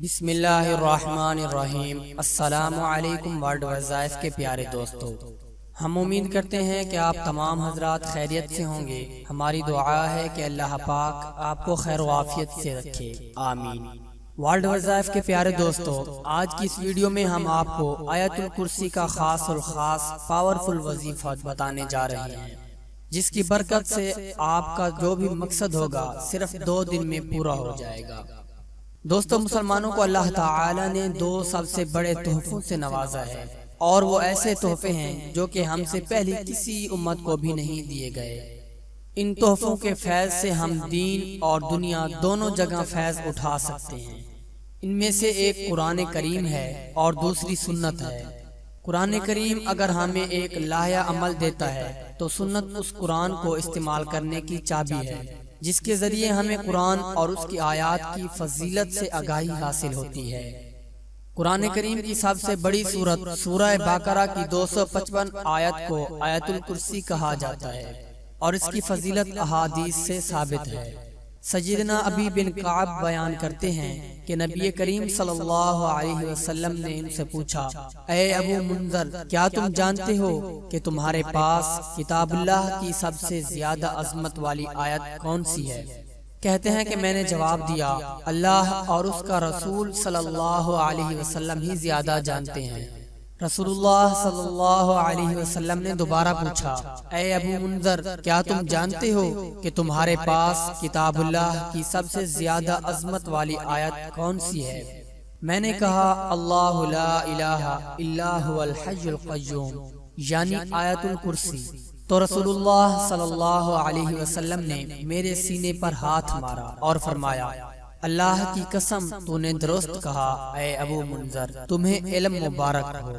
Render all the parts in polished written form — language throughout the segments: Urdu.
بسم اللہ الرحمن الرحیم۔ السلام علیکم ورلڈوازائف کے پیارے دوستو، ہم امید کرتے ہیں کہ آپ تمام حضرات خیریت سے ہوں گے۔ ہماری دعا ہے کہ اللہ پاک آپ کو خیر و عافیت سے رکھے، آمین۔ ورلڈوازائف کے پیارے دوستو، آج کی اس ویڈیو میں ہم آپ کو آیت الکرسی کا خاص اور خاص پاورفل وظیفہ بتانے جا رہے ہیں، جس کی برکت سے آپ کا جو بھی مقصد ہوگا صرف 2 دن میں پورا ہو جائے گا۔ دوستو، مسلمانوں کو اللہ تعالی نے 2 سب سے بڑے تحفوں سے نوازا ہے، اور وہ ایسے تحفے ہیں جو کہ ہم سے پہلی کسی امت کو بھی نہیں دیے گئے۔ ان تحفوں کے فیض سے ہم دین اور دنیا دونوں جگہ فیض اٹھا سکتے ہیں۔ ان میں سے ایک قرآن کریم ہے اور دوسری سنت ہے۔ قرآن کریم اگر ہمیں ایک لائحہ عمل دیتا ہے تو سنت اس قرآن کو استعمال کرنے کی چابی ہے، جس کے ذریعے ہمیں قرآن اور اس کی آیات کی فضیلت سے آگاہی حاصل ہوتی ہے۔ قرآن کریم کی سب سے بڑی سورت سورہ بقرہ کی 255 آیت کو آیت الکرسی کہا جاتا ہے، اور اس کی فضیلت احادیث سے ثابت ہے۔ سیدنا ابی بن کعب بیان کرتے ہیں کہ نبی کریم صلی اللہ علیہ وسلم نے ان سے پوچھا، اے ابو منذر، کیا تم جانتے ہو کہ تمہارے پاس کتاب اللہ کی سب سے زیادہ عظمت والی آیت کون سی ہے؟ کہتے ہیں کہ میں نے جواب دیا، اللہ اور اس کا رسول صلی اللہ علیہ وسلم ہی زیادہ جانتے ہیں۔ رسول اللہ صلی اللہ علیہ وسلم نے دوبارہ پوچھا، اے ابو منذر، کیا تم جانتے ہو کہ تمہارے پاس کتاب اللہ کی سب سے زیادہ عظمت والی آیت کون سی ہے؟ میں نے کہا، اللہ لا الہ الا هو الحی القیوم، یعنی آیت الکرسی۔ تو رسول اللہ صلی اللہ علیہ وسلم نے میرے سینے پر ہاتھ مارا اور فرمایا، اللہ کی قسم، تو نے درست کہا اے ابو منذر، تمہیں علم مبارک ہو۔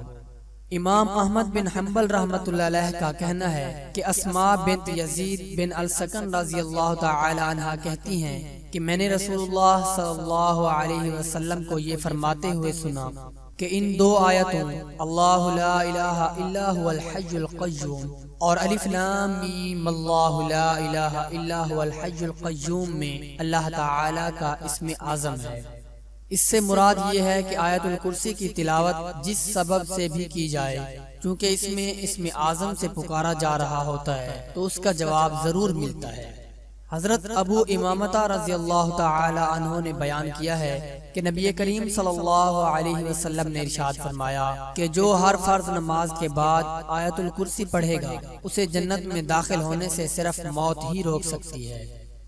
امام احمد بن حنبل رحمۃ اللہ علیہ کا کہنا ہے کہ اسماء بنت یزید بن السکن رضی اللہ تعالی عنہا کہتی ہیں کہ میں نے رسول اللہ صلی اللہ علیہ وسلم کو یہ فرماتے ہوئے سنا کہ ان 2 آیتوں اللہ لا الہ الا هو الحی القیوم اور الف لام میم اللہ لا الہ الا هو الحی القیوم میں اللہ تعالی کا اسم اعظم ہے۔ اس سے مراد یہ ہے کہ آیت الکرسی کی تلاوت جس سبب سے بھی کی جائے، چونکہ اس میں اسم اعظم سے پکارا جا رہا ہوتا ہے تو اس کا جواب ضرور ملتا ہے۔ حضرت ابو امامہ رضی اللہ تعالی عنہ نے بیان کیا ہے کہ نبی کریم صلی اللہ علیہ وسلم نے ارشاد فرمایا کہ جو ہر فرض نماز کے بعد آیت الکرسی پڑھے گا، اسے جنت میں داخل ہونے سے صرف موت ہی روک سکتی ہے۔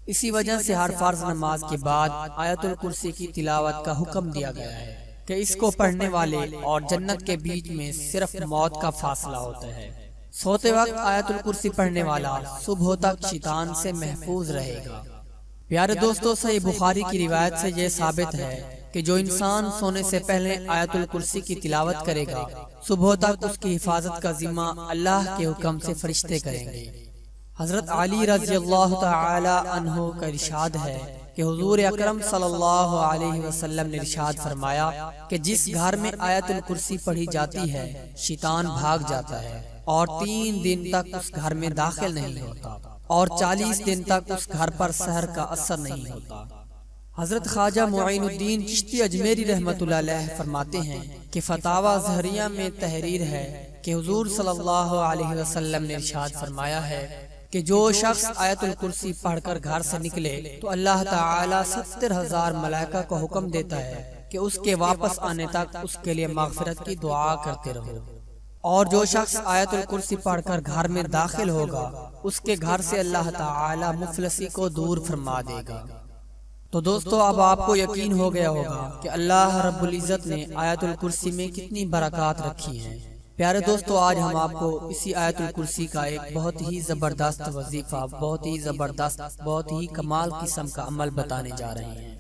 اسی وجہ سے ہر فرض نماز کے بعد آیت الکرسی کی تلاوت کا حکم دیا گیا ہے کہ اس کو پڑھنے والے اور جنت کے بیچ میں صرف موت کا فاصلہ ہوتا ہے۔ سوتے وقت آیت الکرسی پڑھنے والا صبح تک شیطان سے محفوظ رہے گا۔ پیارے دوستو، صحیح بخاری کی روایت سے یہ ثابت ہے کہ جو انسان سونے سے پہلے آیت الکرسی کی تلاوت کرے گا، صبح تک اس کی حفاظت کا ذمہ اللہ کے حکم سے فرشتے کریں گے۔ حضرت علی رضی اللہ تعالی عنہ کا ارشاد ہے کہ حضور اکرم صلی اللہ علیہ وسلم نے ارشاد فرمایا کہ جس گھر میں آیت الکرسی پڑھی جاتی ہے، شیطان بھاگ جاتا ہے اور 3 دن تک اس گھر میں داخل نہیں ہوتا، اور 40 دن تک اس گھر پر سحر کا اثر نہیں ہوتا۔ حضرت خواجہ معین الدین چشتی اجمیری رحمۃ اللہ علیہ فرماتے ہیں کہ فتاوی زہریہ میں تحریر ہے کہ حضور صلی اللہ علیہ وسلم نے ارشاد فرمایا ہے کہ جو شخص آیت الکرسی پڑھ کر گھر سے نکلے تو اللہ تعالی 70,000 ملائکہ کو حکم دیتا ہے کہ اس کے واپس آنے تک اس کے لیے مغفرت کی دعا کرتے رہو، اور جو شخص آیت الکرسی پڑھ کر گھر میں داخل ہوگا، اس کے گھر سے اللہ تعالی مفلسی کو دور فرما دے گا۔ تو دوستو، اب آپ کو یقین ہو گیا ہوگا کہ اللہ رب العزت نے آیت الکرسی میں کتنی برکات رکھی ہیں۔ پیارے دوستو، آج ہم آپ کو اسی آیت الکرسی کا ایک بہت ہی زبردست وظیفہ، بہت ہی زبردست، بہت ہی کمال قسم کا عمل بتانے جا رہے ہیں۔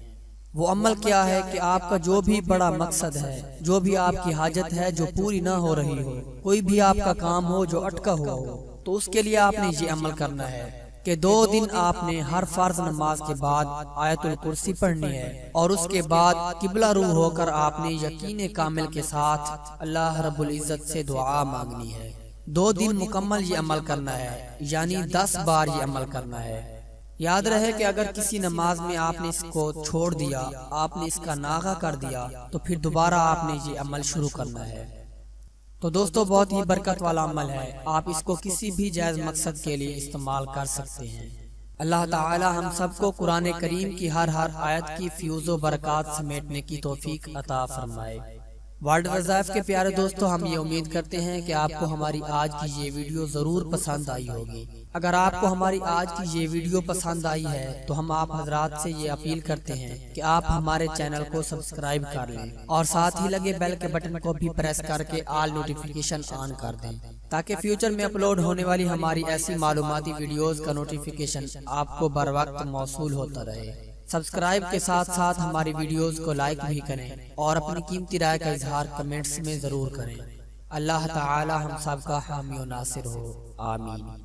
وہ عمل کیا ہے کہ آپ کا جو بھی بڑا مقصد ہے، جو بھی آپ کی حاجت ہے جو پوری نہ ہو رہی ہو، کوئی بھی آپ کا کام ہو جو اٹکا ہوا ہو، تو اس کے لیے آپ نے یہ عمل کرنا ہے کہ 2 دن آپ نے ہر فرض نماز کے بعد آیت الکرسی پڑھنی ہے، اور اس کے بعد قبلہ رو ہو کر آپ نے یقین کامل کے ساتھ اللہ رب العزت سے دعا مانگنی ہے۔ 2 دن مکمل یہ عمل کرنا ہے، یعنی 10 بار یہ عمل کرنا ہے۔ یاد رہے کہ اگر کسی نماز میں آپ نے اس کو چھوڑ دیا، آپ نے اس کا ناغہ کر دیا، تو پھر دوبارہ آپ نے یہ عمل شروع کرنا ہے۔ تو دوستو بہت ہی برکت والا عمل ہے، آپ اس کو کسی بھی جائز مقصد کے لیے استعمال کر سکتے ہیں۔ اللہ تعالی ہم سب کو قرآن کریم کی ہر آیت کی فیوز و برکات سمیٹنے کی توفیق عطا فرمائے۔ ورلڈ وظائف کے پیارے دوستو، ہم یہ امید کرتے ہیں کہ آپ کو ہماری آج کی یہ ویڈیو ضرور پسند آئی ہوگی۔ اگر آپ کو ہماری آج کی یہ ویڈیو پسند آئی ہے تو ہم آپ حضرات سے یہ اپیل کرتے ہیں کہ آپ ہمارے چینل کو سبسکرائب کر لیں اور ساتھ ہی لگے بیل کے بٹن کو بھی پریس کر کے آل نوٹیفیکیشن آن کر دیں، تاکہ فیوچر میں اپلوڈ ہونے والی ہماری ایسی معلوماتی ویڈیوز کا نوٹیفیکیشن آپ کو بر وقت موصول ہوتا رہے۔ سبسکرائب کے ساتھ ساتھ ہماری ویڈیوز کو لائک بھی کریں اور اپنی قیمتی رائے کا اظہار کمنٹس میں ضرور کریں۔ اللہ تعالی ہم سب کا حامی و ناصر ہو، آمین۔